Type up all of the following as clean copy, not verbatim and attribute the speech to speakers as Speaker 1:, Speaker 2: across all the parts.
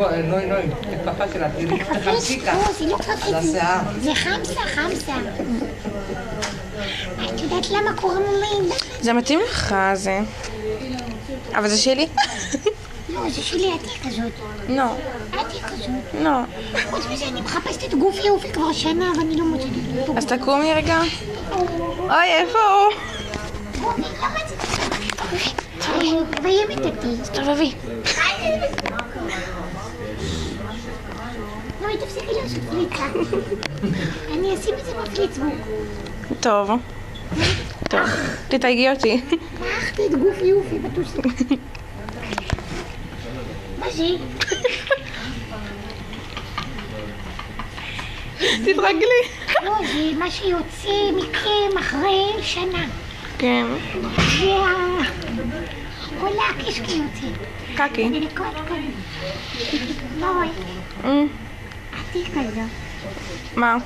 Speaker 1: נוי, את פפה שלה, תראי, תחמסיקה.
Speaker 2: לא, זה לא חפית.
Speaker 1: על השיער.
Speaker 2: זה חמסה. את יודעת למה קוראים לי?
Speaker 3: זה מתאים לך, זה. אבל זה שלי?
Speaker 2: לא, זה שלי, את היא כזאת.
Speaker 3: לא.
Speaker 2: את היא כזאת.
Speaker 3: לא.
Speaker 2: חוץ מזה, אני מחפשת את גוף יופי כבר שנה, ואני לא מוצאת אותו.
Speaker 3: אז תקומי רגע. אוי, איפה הוא?
Speaker 2: גומי, לא מצאת. מביימת אותי.
Speaker 3: תסתובבי.
Speaker 2: לא, תפסיקי לעשות פליצה. אני אשים את זה בפליצבוק.
Speaker 3: טוב. תתייגי אותי.
Speaker 2: קחתי את גוף יופי בטוסק. מה זה?
Speaker 3: תתרגלי.
Speaker 2: לא, זה מה שיוצא מכם אחרי שנה.
Speaker 3: כן.
Speaker 2: זה כל הקישקי יוצא.
Speaker 3: קקי.
Speaker 2: אני לקרוא את כאן. לא רואה. עתי כזו.
Speaker 3: מה?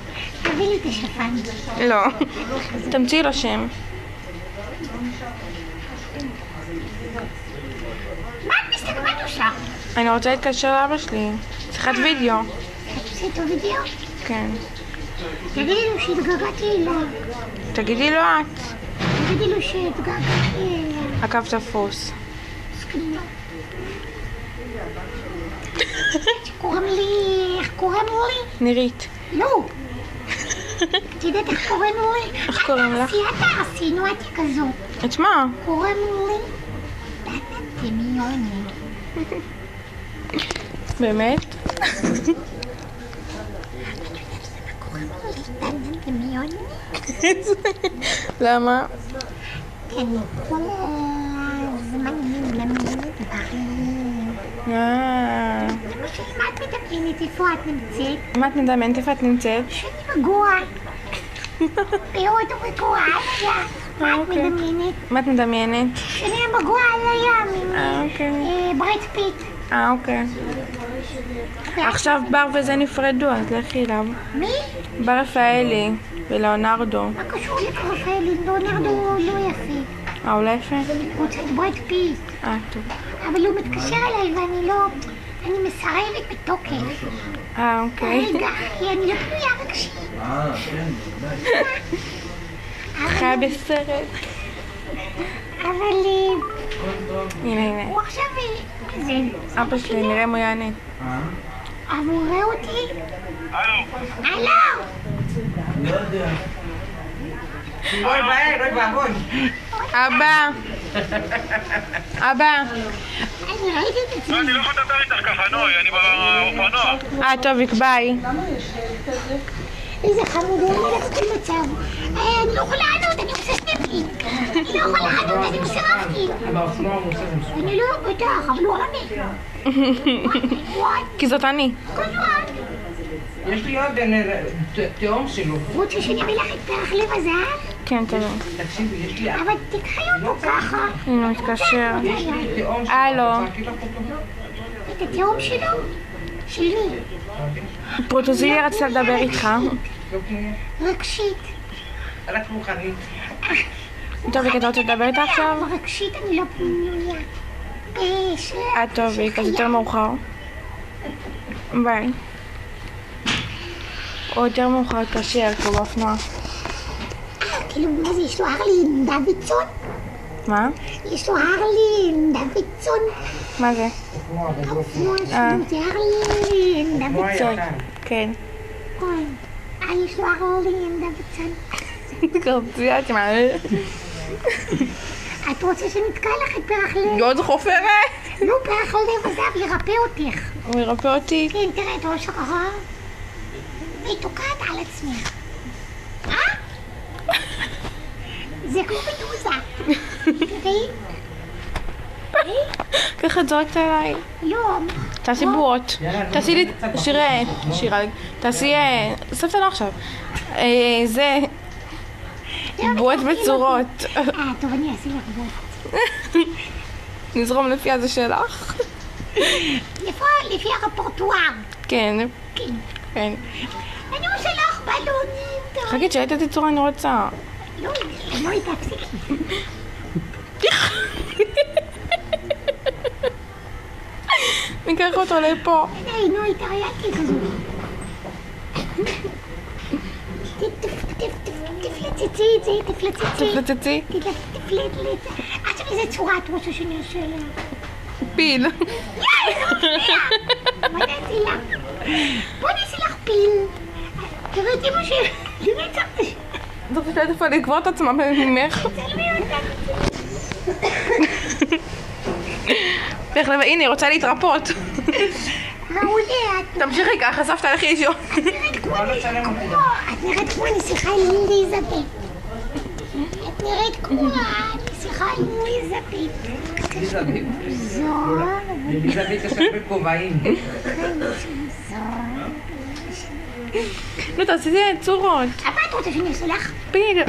Speaker 2: תביא לי את השפן.
Speaker 3: לא. תמציאי לו שם.
Speaker 2: מה את מסתכלת עושה?
Speaker 3: אני רוצה להתקשר לאבא שלי. שיחת וידאו.
Speaker 2: את עושה איתו וידאו?
Speaker 3: כן.
Speaker 2: תגידי לו שהתגעגעתי אליו.
Speaker 3: תגידי לו את.
Speaker 2: תגידי לו שהתגעגעתי אליו.
Speaker 3: הקו תפוס.
Speaker 2: איך קוראים לי?
Speaker 3: נירית.
Speaker 2: לא. את יודעת איך קוראים לי?
Speaker 3: איך קוראים לך?
Speaker 2: עשינו את כזאת.
Speaker 3: את מה?
Speaker 2: קוראים לי דנה דמיוני.
Speaker 3: באמת?
Speaker 2: קוראים לי דנה דמיוני?
Speaker 3: למה?
Speaker 2: כי אני כל הזמן מדמיינת דברים. זה מה שמה את מדמיינת? איפה את נמצאת?
Speaker 3: מה את מדמיינת? איפה את נמצאת?
Speaker 2: שאני רגוע. בהודו רגוע על הים. מה את מדמיינת?
Speaker 3: מה את מדמיינת?
Speaker 2: שאני רגוע על הים
Speaker 3: אוקיי.
Speaker 2: עם ברד פיט.
Speaker 3: אוקיי. עכשיו בר וזה נפרדו, אז לכי אליו.
Speaker 2: מי?
Speaker 3: בר רפאלי ולאונרדו.
Speaker 2: מה קשור לקרפלי? ליאונרדו לא יפה.
Speaker 3: הוא לא יפה?
Speaker 2: אני רוצה את ברד פיט.
Speaker 3: טוב.
Speaker 2: אבל הוא מתקשר אליי ואני לא... אני מסרבת בתוקף.
Speaker 3: אוקיי.
Speaker 2: רגע, אני לא פנויה רגשית.
Speaker 1: כן,
Speaker 3: חיה בסרט.
Speaker 2: אבל
Speaker 3: הנה.
Speaker 2: הוא עכשיו... זה...
Speaker 3: אבא שלי, נראה אם הוא יענה.
Speaker 2: אבל הוא רואה אותי? הלו!
Speaker 1: לא יודע. אוי ואבוי.
Speaker 3: אבא! אבא!
Speaker 2: אני ראיתי את עצמי.
Speaker 4: אני לא יכול לדבר איתך ככה, נוי, אני באופנוע.
Speaker 3: טוב, ביי.
Speaker 2: איזה חמוד, הוא אומר לך כל מצב. אני לא יכולה לענות, אני עושה סנפים. אני לא יכולה לענות, אני עושה רפקים.
Speaker 1: באופנוע הוא עושה את זה.
Speaker 2: אני לא בטח, אבל הוא עונה.
Speaker 3: כי זאת אני.
Speaker 1: יש לי עוד תאום שלו.
Speaker 2: רוצה שאני אביא לך את פרח לב הזהב?
Speaker 3: כן, תראה.
Speaker 1: תקשיבי, יש לי...
Speaker 2: אבל תקחי אותו ככה.
Speaker 3: הנה, הוא מתקשר.
Speaker 1: יש לי תאום שלו.
Speaker 3: הלו.
Speaker 2: את התאום שלו? שלי.
Speaker 3: פרוטוזיליה רצתה לדבר איתך.
Speaker 2: רגשית.
Speaker 1: רק מוכנים.
Speaker 3: טוב, אתה רוצה לדבר איתה עכשיו?
Speaker 2: רגשית אני לא פנויה.
Speaker 3: טוב, אז יותר מאוחר. ביי. או יותר מאוחר תקשר פה באופנוע.
Speaker 2: כאילו, מה זה, יש לו הרלי דוידסון?
Speaker 3: מה?
Speaker 2: יש לו הרלי דוידסון?
Speaker 3: מה זה?
Speaker 2: האופנוע שלו זה הרלי דוידסון.
Speaker 3: כן.
Speaker 2: אוי, יש לו הרלי דוידסון.
Speaker 3: קרציית, מה?
Speaker 2: את רוצה שנתקע לך את פרח לב?
Speaker 3: לא, זה חופרת!
Speaker 2: לא, פרח לב הזהב ירפא אותך.
Speaker 3: הוא ירפא אותי.
Speaker 2: כן, תראה את ראש הקרה. היא תוקעת על עצמך. זה כמו בדוזה. תראי.
Speaker 3: ככה את זורקת עליי.
Speaker 2: לא.
Speaker 3: תעשי בועות. תעשי לי... שירה. תעשי... סוף לא עכשיו. זה... בועות בצורות.
Speaker 2: טוב, אני אעשה לך בועות.
Speaker 3: נזרום לפי הזה שלך.
Speaker 2: לפי הרפורטואר.
Speaker 3: כן.
Speaker 2: כן.
Speaker 3: כן.
Speaker 2: אני עושה לך בלונים.
Speaker 3: חכי, תשאלי את התצורה אני רוצה.
Speaker 2: לא, לא תפסיקי.
Speaker 3: ניקח אותו לפה.
Speaker 2: היי, נו, התעריינתי כזו. תפלצצי את זה, תפלצצי.
Speaker 3: תפלצצי.
Speaker 2: תפלצצי. עכשיו איזה צורה את רוצה שאני אעשה לה?
Speaker 3: פיל.
Speaker 2: יאי, זה מפריע. מה נעשי לה? בוא נעשי לך פיל. תראי את אמא שלי. תראי את אמא שלי.
Speaker 3: זאת פשוט איפה לקבור את עצמה ממך.
Speaker 2: צלמי אותה.
Speaker 3: הנה, היא רוצה להתרפות.
Speaker 2: מעולה,
Speaker 3: תמשיכי ככה, סבתא לכי לישון.
Speaker 2: את נראית כמו נסיכה עם ליזבל. את נראית כמו נסיכה עם ליזבל. זו.
Speaker 1: אליזבת יושב בכובעים.
Speaker 3: נו, תעשי צורות.
Speaker 2: מה את רוצה שאני אעשה לך?
Speaker 3: פיל.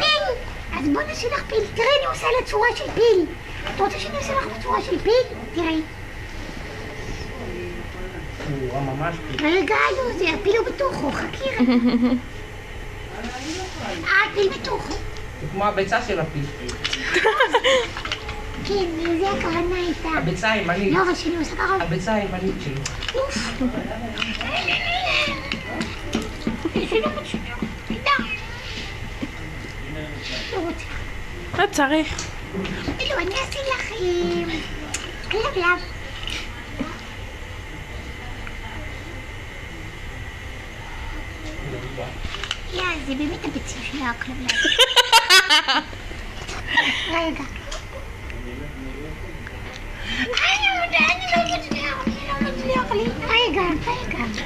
Speaker 2: אז בוא נעשה לך פיל. תראי, אני עושה לה צורה של פיל. את רוצה שאני אעשה לך בצורה של פיל? תראי.
Speaker 1: הוא ממש פיל.
Speaker 2: רגע, לא, זה הפיל הוא בתוכו, חכי רגע. הפיל בתוכו.
Speaker 1: זה כמו הביצה של הפיל.
Speaker 2: כן, זה הכוונה הייתה.
Speaker 1: הביצה הימנית.
Speaker 2: לא, אבל שאני עושה ככה.
Speaker 1: הביצה הימנית שלי.
Speaker 2: אוף. לא רוצה.
Speaker 3: לא צריך.
Speaker 2: לא, אני אעשה לך כלבלב. יא, זה באמת הביצים של הכלבלב. רגע. אני לא מצליח לי. רגע.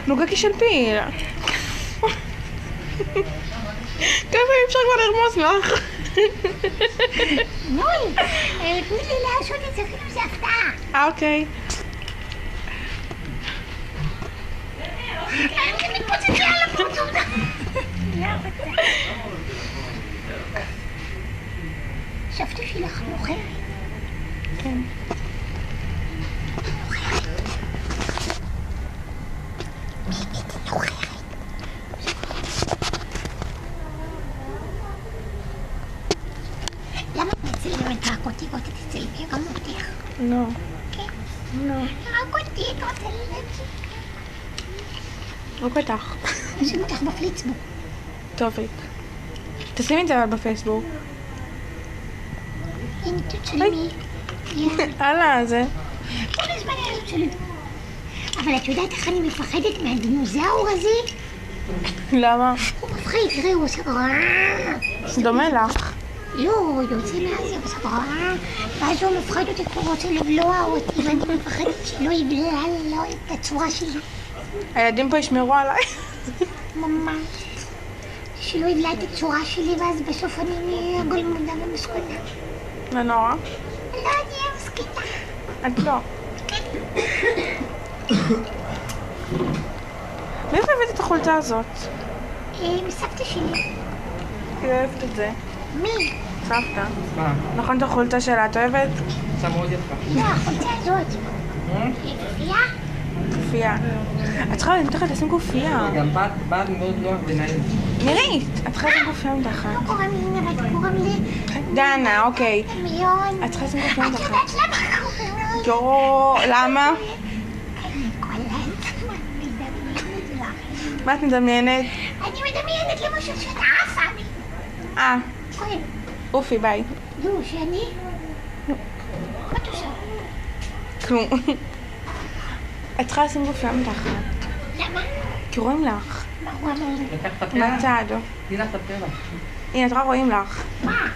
Speaker 3: נוגקי של פיל. כמה אפשר כבר לרמוס לך?
Speaker 2: נוי, תני לי לעשות את זה, כאילו זה הפתעה.
Speaker 3: אוקיי.
Speaker 2: אני מתפוצצה על הפרצוף. חשבתי שלך נוחרת.
Speaker 3: כן.
Speaker 2: נוחרת. למה את מצלמת רק אותי? בוא תצלמי גם אותך.
Speaker 3: לא.
Speaker 2: כן?
Speaker 3: לא.
Speaker 2: רק אותי, את רוצה ללכת?
Speaker 3: לא פתח.
Speaker 2: נשים אותך בפליצבוק.
Speaker 3: טוב, תשימי את זה אבל בפייסבוק.
Speaker 2: הנה, תצלמי.
Speaker 3: הלאה, זה.
Speaker 2: כל הזמן היה שלי. אבל את יודעת איך אני מפחדת מהדינוזאור הזה?
Speaker 3: למה?
Speaker 2: הוא מפחיד, תראי, הוא עושה
Speaker 3: דומה לך.
Speaker 2: לא, הוא יוצא מהזה, הוא עושה ואז הוא מפחד אותי, הוא רוצה לבלוע אותי, ואני מפחדת שלא יבלע לו את הצורה שלי.
Speaker 3: הילדים פה ישמרו עליי.
Speaker 2: ממש. שלא יבלע את הצורה שלי, ואז בסוף אני אהיה גולמודה ומסכונה.
Speaker 3: לא נורא.
Speaker 2: לא, אני אהיה מסכנה.
Speaker 3: את לא. מאיפה הבאת את החולצה הזאת?
Speaker 2: מסבתא שלי.
Speaker 3: היא אוהבת את זה.
Speaker 2: מי?
Speaker 3: סבתא.
Speaker 1: מה?
Speaker 3: נכון את החולצה שלה, את אוהבת?
Speaker 1: זה מאוד יפה.
Speaker 2: לא, החולצה הזאת. כפייה?
Speaker 3: גופייה. את צריכה מתחת לשים גופייה.
Speaker 1: גם בד מאוד נוח ונעים.
Speaker 3: נראית, את צריכה לשים גופייה מתחת.
Speaker 2: לא קוראים לי נראית, קוראים לי...
Speaker 3: דנה, אוקיי.
Speaker 2: דמיון.
Speaker 3: את צריכה לשים גופייה
Speaker 2: את
Speaker 3: מתחת.
Speaker 2: יודעת למה קוראים לי?
Speaker 3: יורו, למה?
Speaker 2: כל הזמן מדמיינת לך.
Speaker 3: מה את מדמיינת?
Speaker 2: אני מדמיינת למשל שאת עפה. כן.
Speaker 3: אופי, ביי.
Speaker 2: נו, שאני? מה את עושה?
Speaker 3: כלום. את צריכה לשים גופייה מתחת.
Speaker 2: למה?
Speaker 3: כי רואים לך.
Speaker 2: מה הוא אמר לי?
Speaker 1: לקח את הפרח.
Speaker 3: מהצד.
Speaker 1: תני לך את הפרח.
Speaker 3: הנה, את רואה רואים לך.
Speaker 2: מה?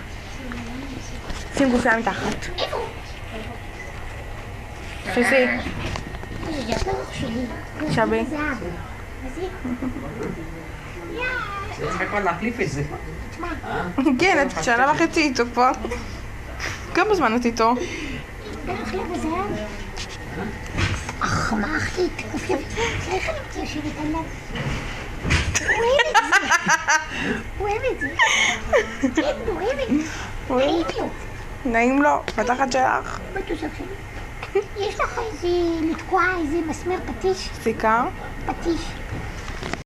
Speaker 3: שים גופייה מתחת.
Speaker 2: איפה?
Speaker 3: תפסי.
Speaker 2: זה הפרח שלי.
Speaker 3: שבי.
Speaker 2: זהב. אז היא...
Speaker 1: צריך כבר להחליף את זה.
Speaker 2: מה?
Speaker 3: כן, את שנה וחצי איתו פה. כמה זמן את איתו?
Speaker 2: פרח לב הזהב. מה אחי? תקופי. איך אני רוצה לשבת עליו? הוא אוהב את זה. כן, הוא אוהב את זה. נעים לו.
Speaker 3: נעים לו, בתחת שלך.
Speaker 2: מה את עושה עכשיו? יש לך איזה לתקוע איזה מסמר פטיש?
Speaker 3: סיכה?
Speaker 2: פטיש.